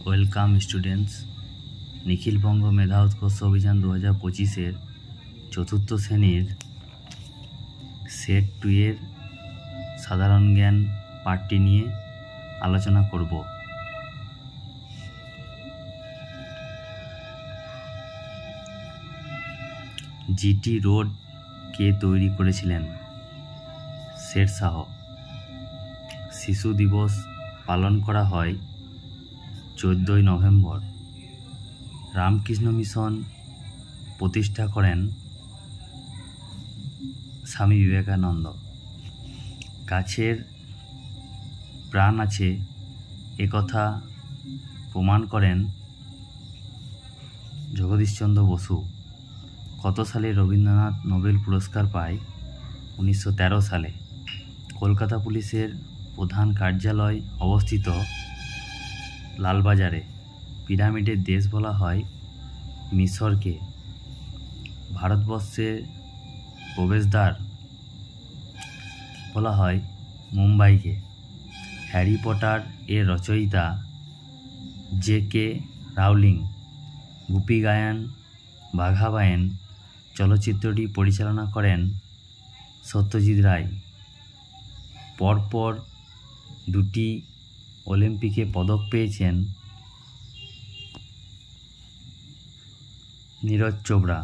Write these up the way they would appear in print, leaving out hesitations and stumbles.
Welcome students. নিখিলবঙ্গ মেধা উৎকর্ষ অভিযান 2025-এর চতুর্থ শ্রেণীর সেট 2 এর সাধারণ জ্ঞান পাঠটি নিয়ে আলোচনা করব। জিটি রোড কে তৈরি করেছিলেন? শেরশাহ। শিশু দিবস পালন করা হয় 14ই নভেম্বর। রামকৃষ্ণ মিশন প্রতিষ্ঠা করেন স্বামী বিবেকানন্দ। গাছের প্রাণ আছে একথা প্রমাণ করেন জগদীশচন্দ্র বসু। কত সালে রবীন্দ্রনাথ নোবেল পুরস্কার পায়? 1913 সালে। কলকাতা পুলিশের প্রধান কার্যালয় অবস্থিত লালবাজারে। পিরামিডের দেশ বলা হয় মিশরকে। ভারতবর্ষের প্রবেশদ্বার বলা হয় মুম্বাইকে। হ্যারি পটার এর রচয়িতা জে.কে. রাউলিং। গুপি গায়েন বাঘা বাইন চলচ্চিত্রটি পরিচালনা করেন সত্যজিৎ রায়। পরপর 2টি অলিম্পিকে পদক পেয়েছেন নীরজ চোপড়া।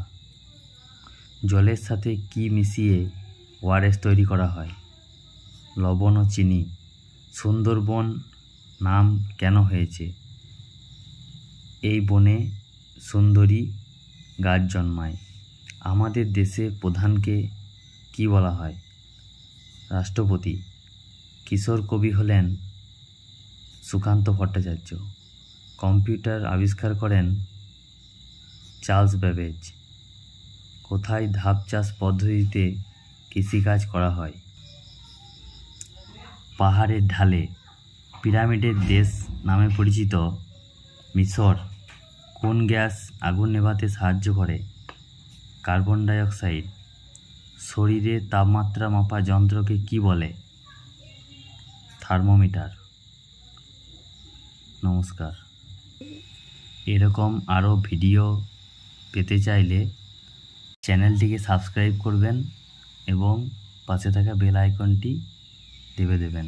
জলের সাথে কি মিশিয়ে ওআরএস তৈরি করা হয়? লবণ ও চিনি। সুন্দরবন নাম কেন হয়েছে? এই বনে সুন্দরী গাছ জন্মায়। আমাদের দেশে প্রধানকে কি বলা হয়? রাষ্ট্রপতি। কিশোর কবি হলেন সুকান্ত ভট্টাচার্য। কম্পিউটার আবিষ্কার করেন চার্লস ব্যাবেজ। কোথায় ধাপ চাষ পদ্ধতিতে কৃষিকাজ করা হয়? পাহাড়ের ঢালে। পিরামিডের দেশ নামে পরিচিত মিশর। কোন গ্যাস আগুন নেভাতে সাহায্য করে? Carbon dioxide. শরীরে তাপমাত্রা মাপা যন্ত্রকে কি বলে? থার্মোমিটার। নমস্কার। এরকম আরও ভিডিও পেতে চাইলে চ্যানেলটিকে সাবস্ক্রাইব করবেন এবং পাশে থাকা বেল আইকনটি টিপে দেবেন।